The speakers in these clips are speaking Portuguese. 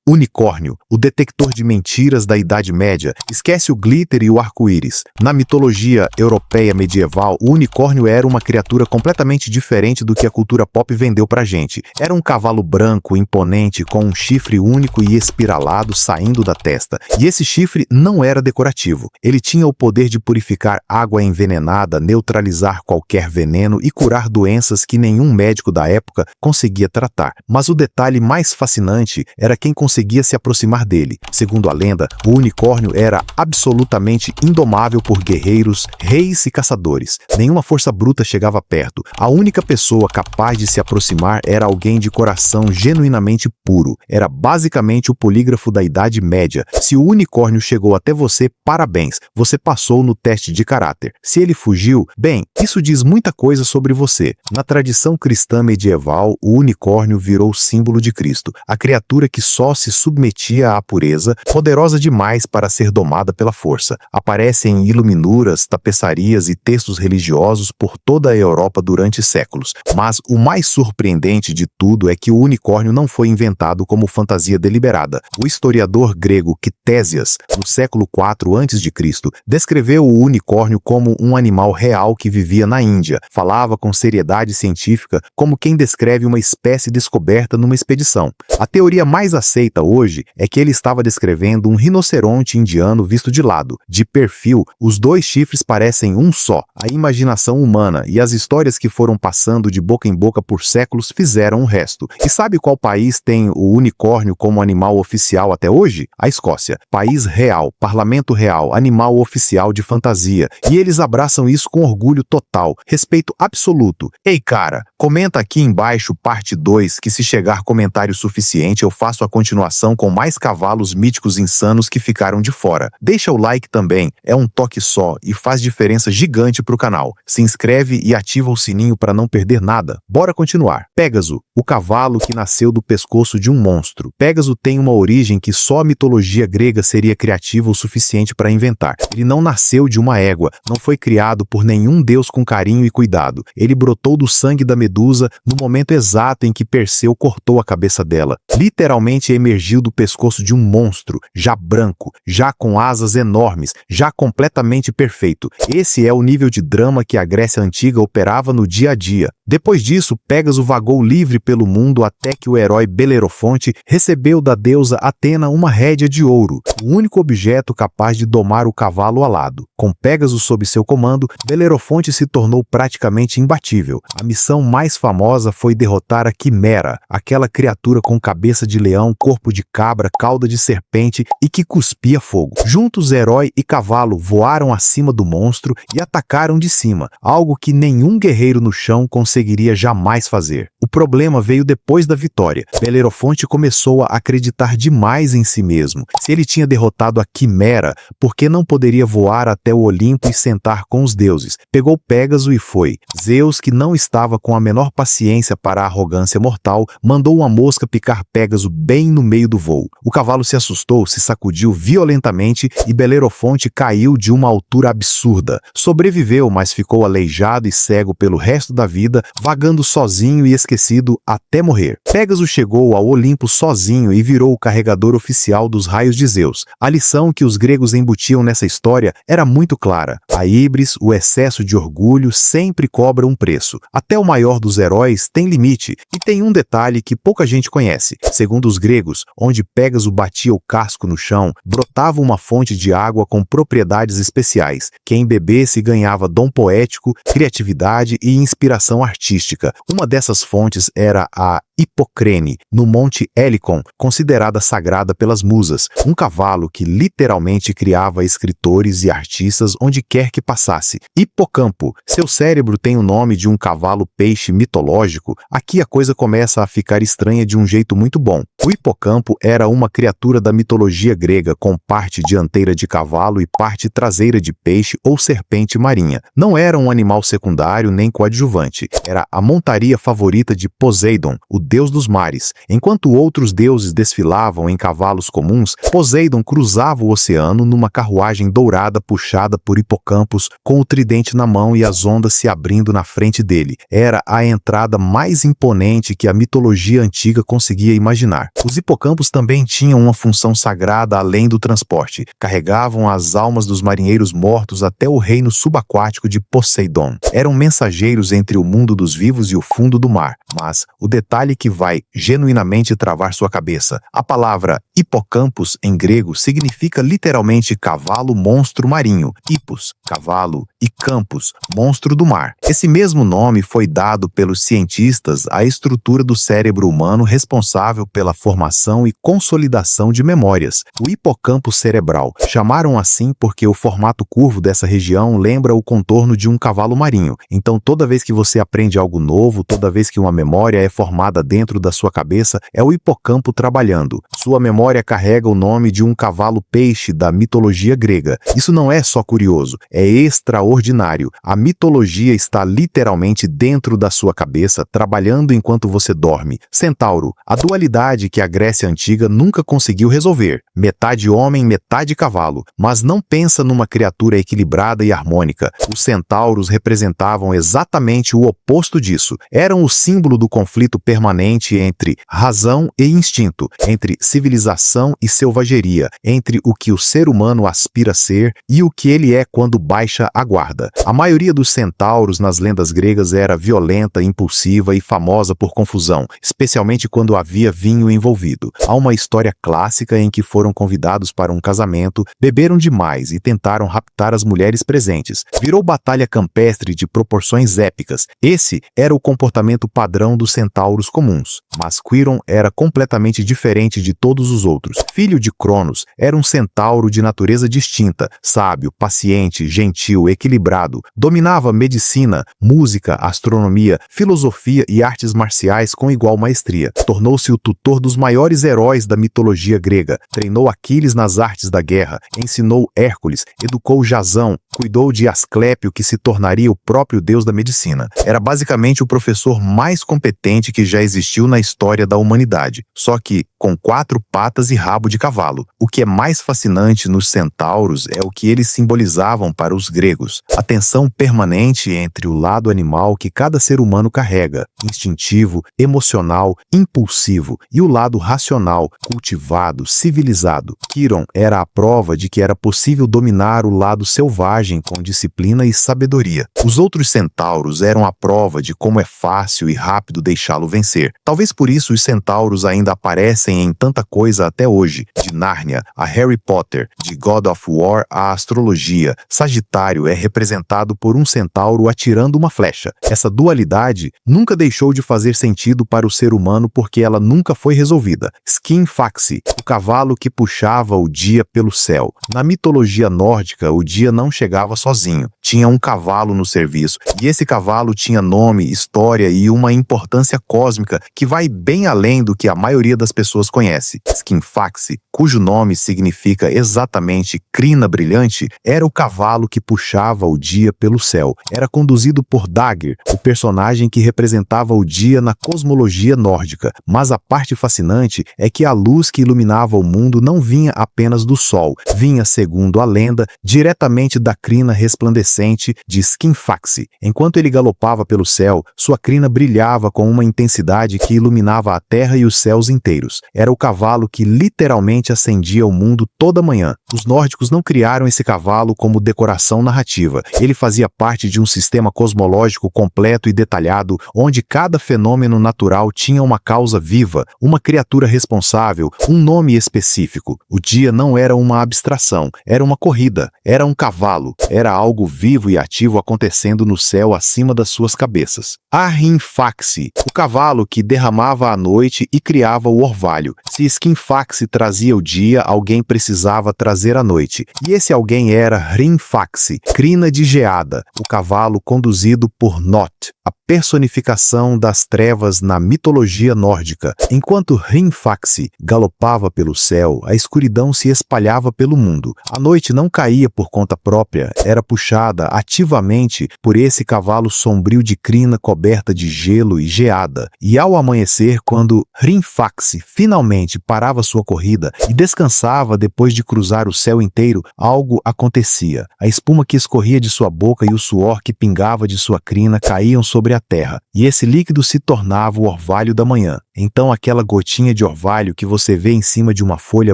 Unicórnio, o detector de mentiras da Idade Média. Esquece o glitter e o arco-íris. Na mitologia europeia medieval, o unicórnio era uma criatura completamente diferente do que a cultura pop vendeu pra gente. Era um cavalo branco, imponente, com um chifre único e espiralado saindo da testa. E esse chifre não era decorativo. Ele tinha o poder de purificar água envenenada, neutralizar qualquer veneno e curar doenças que nenhum médico da época conseguia tratar. Mas o detalhe mais fascinante era quem conseguia se aproximar dele. Segundo a lenda, o unicórnio era absolutamente indomável por guerreiros, reis e caçadores. Nenhuma força bruta chegava perto. A única pessoa capaz de se aproximar era alguém de coração genuinamente puro. Era basicamente o polígrafo da Idade Média. Se o unicórnio chegou até você, parabéns, você passou no teste de caráter. Se ele fugiu, bem, isso diz muita coisa sobre você. Na tradição cristã medieval, o unicórnio virou símbolo de Cristo, a criatura que só se submetia à pureza, poderosa demais para ser domada pela força. Aparece em iluminuras, tapeçarias e textos religiosos por toda a Europa durante séculos. Mas o mais surpreendente de tudo é que o unicórnio não foi inventado como fantasia deliberada. O historiador grego Ctésias, no século IV a.C., descreveu o unicórnio como um animal real que vivia na Índia. Falava com seriedade científica, como quem descreve uma espécie descoberta numa expedição. A teoria mais aceita hoje é que ele estava descrevendo um rinoceronte indiano visto de lado. De perfil, os dois chifres parecem um só. A imaginação humana e as histórias que foram passando de boca em boca por séculos fizeram o resto. E sabe qual país tem o unicórnio como animal oficial até hoje? A Escócia. País real, parlamento real, animal oficial de fantasia. E eles abraçam isso com orgulho total, respeito absoluto. Ei cara, comenta aqui embaixo parte 2 que se chegar comentário suficiente eu faço a continuação com mais cavalos míticos insanos que ficaram de fora. Deixa o like também, é um toque só e faz diferença gigante pro canal. Se inscreve e ativa o sininho para não perder nada. Bora continuar. Pégaso, o cavalo que nasceu do pescoço de um monstro. Pégaso tem uma origem que só a mitologia grega seria criativa o suficiente para inventar. Ele não nasceu de uma égua, não foi criado por nenhum deus com carinho e cuidado. Ele brotou do sangue da Medusa no momento exato em que Perseu cortou a cabeça dela. Literalmente emergiu do pescoço de um monstro, já branco, já com asas enormes, já completamente perfeito. Esse é o nível de drama que a Grécia Antiga operava no dia a dia. Depois disso, Pégaso vagou livre pelo mundo até que o herói Belerofonte recebeu da deusa Atena uma rédea de ouro, o único objeto capaz de domar o cavalo alado. Com Pégaso sob seu comando, Belerofonte se tornou praticamente imbatível. A missão mais famosa foi derrotar a Quimera, aquela criatura com cabeça de leão, corpo de cabra, cauda de serpente e que cuspia fogo. Juntos, herói e cavalo voaram acima do monstro e atacaram de cima, algo que nenhum guerreiro no chão conseguiria jamais fazer. O problema veio depois da vitória. Belerofonte começou a acreditar demais em si mesmo. Se ele tinha derrotado a Quimera, por que não poderia voar até o Olimpo e sentar com os deuses? Pegou Pégaso e foi. Zeus, que não estava com a menor paciência para a arrogância mortal, mandou uma mosca picar Pégaso bem no meio do voo. O cavalo se assustou, se sacudiu violentamente e Belerofonte caiu de uma altura absurda. Sobreviveu, mas ficou aleijado e cego pelo resto da vida, vagando sozinho e esquecido até morrer. Pégaso chegou ao Olimpo sozinho e virou o carregador oficial dos raios de Zeus. A lição que os gregos embutiam nessa história era muito clara. A híbris, o excesso de orgulho, sempre cobra um preço. Até o maior dos heróis tem limite. E tem um detalhe que pouca gente conhece. Segundo os gregos, onde Pégaso batia o casco no chão, brotava uma fonte de água com propriedades especiais. Quem bebesse ganhava dom poético, criatividade e inspiração artística. Uma dessas fontes era a Hipocrene, no Monte Helicon, considerada sagrada pelas musas, um cavalo que literalmente criava escritores e artistas onde quer que passasse. Hipocampo, seu cérebro tem o nome de um cavalo-peixe mitológico. Aqui a coisa começa a ficar estranha de um jeito muito bom. O hipocampo era uma criatura da mitologia grega com parte dianteira de cavalo e parte traseira de peixe ou serpente marinha. Não era um animal secundário nem coadjuvante. Era a montaria favorita de Poseidon, o deus dos mares. Enquanto outros deuses desfilavam em cavalos comuns, Poseidon cruzava o oceano numa carruagem dourada puxada por Hipocampos, com o tridente na mão e as ondas se abrindo na frente dele. Era a entrada mais imponente que a mitologia antiga conseguia imaginar. Os hipocampos também tinham uma função sagrada além do transporte. Carregavam as almas dos marinheiros mortos até o reino subaquático de Poseidon. Eram mensageiros entre o mundo dos vivos e o fundo do mar. Mas o detalhe que vai genuinamente travar sua cabeça: a palavra hipocampos em grego significa literalmente cavalo monstro marinho. Hippos, cavalo, e campos, monstro do mar. Esse mesmo nome foi dado pelos cientistas à estrutura do cérebro humano responsável pela formação e consolidação de memórias, o hipocampo cerebral. Chamaram assim porque o formato curvo dessa região lembra o contorno de um cavalo marinho. Então, toda vez que você aprende algo novo, toda vez que uma memória é formada dentro da sua cabeça, é o hipocampo trabalhando. Sua memória carrega o nome de um cavalo-peixe da mitologia grega. Isso não é só curioso, é extraordinário. A mitologia está literalmente dentro da sua cabeça, trabalhando enquanto você dorme. Centauro, a dualidade que a Grécia Antiga nunca conseguiu resolver. Metade homem, metade cavalo. Mas não pensa numa criatura equilibrada e harmônica. Os centauros representavam exatamente o oposto disso. Eram o símbolo do conflito permanente entre razão e instinto, entre civilização e selvageria, entre o que o ser humano aspira a ser e o que ele é quando baixa a guarda. A maioria dos centauros nas lendas gregas era violenta, impulsiva e famosa por confusão, especialmente quando havia vinho envolvido. Há uma história clássica em que foram convidados para um casamento, beberam demais e tentaram raptar as mulheres presentes. Virou batalha campestre de proporções épicas. Esse era o comportamento padrão dos centauros comuns. Mas Quiron era completamente diferente de todos os outros. Filho de Cronos, era um centauro de natureza distinta, sábio, paciente, gentil, equilibrado. Dominava medicina, música, astronomia, filosofia e artes marciais com igual maestria. Tornou-se o tutor dos maiores heróis da mitologia grega. Treinou Aquiles nas artes da guerra, ensinou Hércules, educou Jasão, cuidou de Asclépio, que se tornaria o próprio deus da medicina. Era basicamente o professor mais competente que já existiu na história da humanidade, só que com 4 patas e rabo de cavalo. O que é mais fascinante nos centauros é o que eles simbolizavam para os gregos: a tensão permanente entre o lado animal que cada ser humano carrega, instintivo, emocional, impulsivo, e o lado racional, cultivado, civilizado. Quiron era a prova de que era possível dominar o lado selvagem com disciplina e sabedoria. Os outros centauros eram a prova de como é fácil e rápido deixá-lo vencer. Talvez por isso os centauros ainda aparecem em tanta coisa até hoje, de Nárnia a Harry Potter, de God of War à astrologia. Sagitário é representado por um centauro atirando uma flecha. Essa dualidade nunca deixou de fazer sentido para o ser humano porque ela nunca foi resolvida. Skinfaxi, o cavalo que puxava o dia pelo céu. Na mitologia nórdica, o dia não chegava sozinho. Tinha um cavalo no serviço, e esse cavalo tinha nome, história e uma importância cósmica que vai bem além do que a maioria das pessoas conhece. Skinfaxi, cujo nome significa exatamente crina brilhante, era o cavalo que puxava o dia pelo céu. Era conduzido por Dagr, o personagem que representava o dia na cosmologia nórdica. Mas a parte fascinante é que a luz que iluminava o mundo não vinha apenas do sol, vinha, segundo a lenda, diretamente da crina resplandecente de Skinfaxi. Enquanto ele galopava pelo céu, sua crina brilhava com uma intensidade que iluminava a terra e os céus inteiros. Era o cavalo que literalmente acendia o mundo toda manhã. Os nórdicos não criaram esse cavalo como decoração narrativa. Ele fazia parte de um sistema cosmológico completo e detalhado, onde cada fenômeno natural tinha uma causa viva, uma criatura responsável, um nome específico. O dia não era uma abstração, era uma corrida, era um cavalo, era algo vivo e ativo acontecendo no céu acima das suas cabeças. Arrinfaxi, o cavalo que derramava a noite e criava o orvalho. orvalho. Se Skinfax trazia o dia, alguém precisava trazer a noite. E esse alguém era Hrimfax, crina de geada, o cavalo conduzido por Not, a personificação das trevas na mitologia nórdica. Enquanto Hrimfax galopava pelo céu, a escuridão se espalhava pelo mundo. A noite não caía por conta própria, era puxada ativamente por esse cavalo sombrio de crina coberta de gelo e geada. E ao amanhecer, quando Hrimfax finalmente parava sua corrida e descansava depois de cruzar o céu inteiro, algo acontecia. A espuma que escorria de sua boca e o suor que pingava de sua crina caíam sobre a terra, e esse líquido se tornava o orvalho da manhã. Então aquela gotinha de orvalho que você vê em cima de uma folha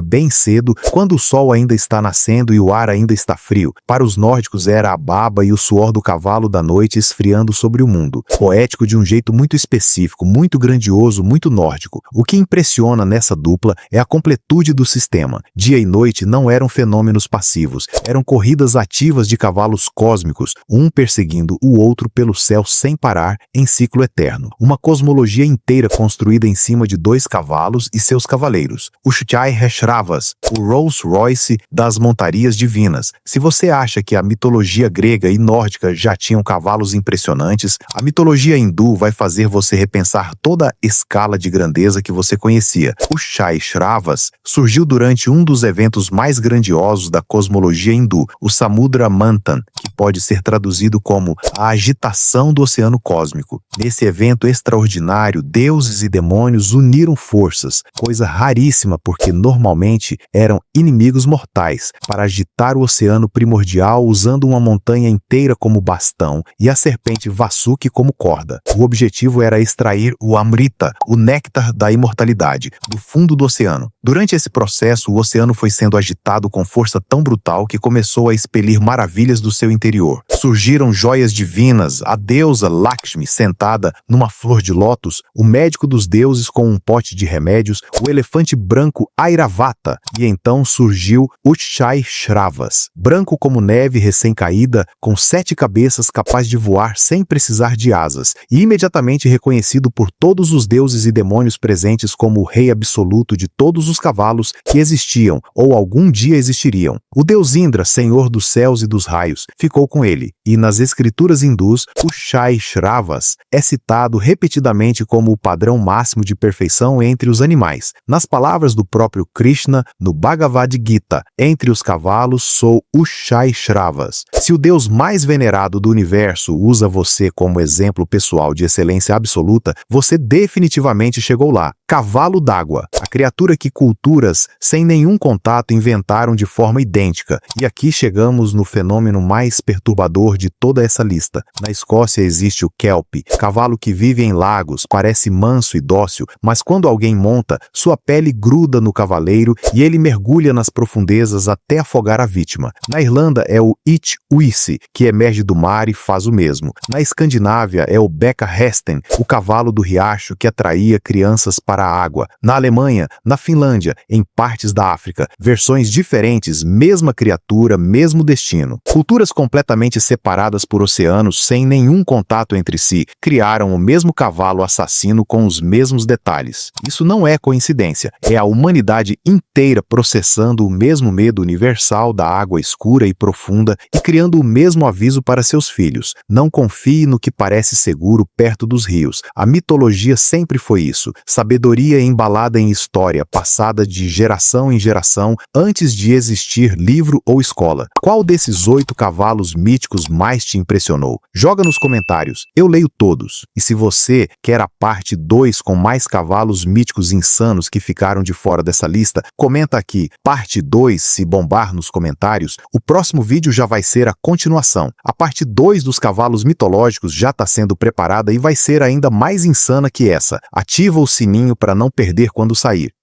bem cedo, quando o sol ainda está nascendo e o ar ainda está frio, para os nórdicos era a baba e o suor do cavalo da noite esfriando sobre o mundo. Poético de um jeito muito específico, muito grandioso, muito nórdico. O que impressiona nessa dupla é a completude do sistema. Dia e noite não eram fenômenos passivos, eram corridas ativas de cavalos cósmicos, um perseguindo o outro pelo céu sem parar, em ciclo eterno. Uma cosmologia inteira construída em cima de dois cavalos e seus cavaleiros. O Shai-Heshravas, o Rolls-Royce das montarias divinas. Se você acha que a mitologia grega e nórdica já tinham cavalos impressionantes, a mitologia hindu vai fazer você repensar toda a escala de grandeza que você conhecia. O Shai-Shravas surgiu durante um dos eventos mais grandiosos da cosmologia hindu, o Samudra Manthan, que pode ser traduzido como a agitação do oceano cósmico. Nesse evento extraordinário, deuses e demônios uniram forças, coisa raríssima porque normalmente eram inimigos mortais, para agitar o oceano primordial usando uma montanha inteira como bastão e a serpente Vasuki como corda. O objetivo era extrair o Amrita, o néctar da imortalidade, do fundo do oceano. Durante esse processo, o oceano foi sendo agitado com força tão brutal que começou a expelir maravilhas do seu interior. Surgiram joias divinas, a deusa Lakshmi sentada numa flor de lótus, o médico dos deuses com um pote de remédios, o elefante branco Airavata, e então surgiu o Shai-Shravas, branco como neve recém-caída, com 7 cabeças, capaz de voar sem precisar de asas, e imediatamente reconhecido por todos os deuses e demônios presentes como o rei absoluto de todos os cavalos que existiam ou algum dia existiriam. O deus Indra, senhor dos céus e dos raios, ficou com ele, e nas escrituras hindus, o Shai-Shravas é citado repetidamente como o padrão máximo de perfeição entre os animais. Nas palavras do próprio Krishna, no Bhagavad Gita, entre os cavalos sou o Shai-Shravas. Se o deus mais venerado do universo usa você como exemplo pessoal de excelência absoluta, você definitivamente chegou lá. Cavalo d'água, a criatura que culturas sem nenhum contato inventaram de forma idêntica. E aqui chegamos no fenômeno mais perturbador de toda essa lista. Na Escócia existe o Kelpie, cavalo que vive em lagos, parece manso e dócil, mas quando alguém monta, sua pele gruda no cavaleiro e ele mergulha nas profundezas até afogar a vítima. Na Irlanda é o Itch-Uisi, que emerge do mar e faz o mesmo. Na Escandinávia é o Beka-Hesten, o cavalo do riacho que atraía crianças para a água. Na Alemanha, na Finlândia, em partes da África, versões diferentes, mesma criatura, mesmo destino. Culturas completamente separadas por oceanos, sem nenhum contato entre si, criaram o mesmo cavalo assassino com os mesmos detalhes. Isso não é coincidência, é a humanidade inteira processando o mesmo medo universal da água escura e profunda e criando o mesmo aviso para seus filhos. Não confie no que parece seguro perto dos rios. A mitologia sempre foi isso. Sabedoria embalada em história, passada de geração em geração, antes de existir livro ou escola. Qual desses 8 cavalos míticos mais te impressionou? Joga nos comentários, eu leio todos. E se você quer a parte 2 com mais cavalos míticos insanos que ficaram de fora dessa lista, comenta aqui, parte 2, se bombar nos comentários, o próximo vídeo já vai ser a continuação. A parte 2 dos cavalos mitológicos já está sendo preparada e vai ser ainda mais insana que essa. Ativa o sininho para não perder quando sair.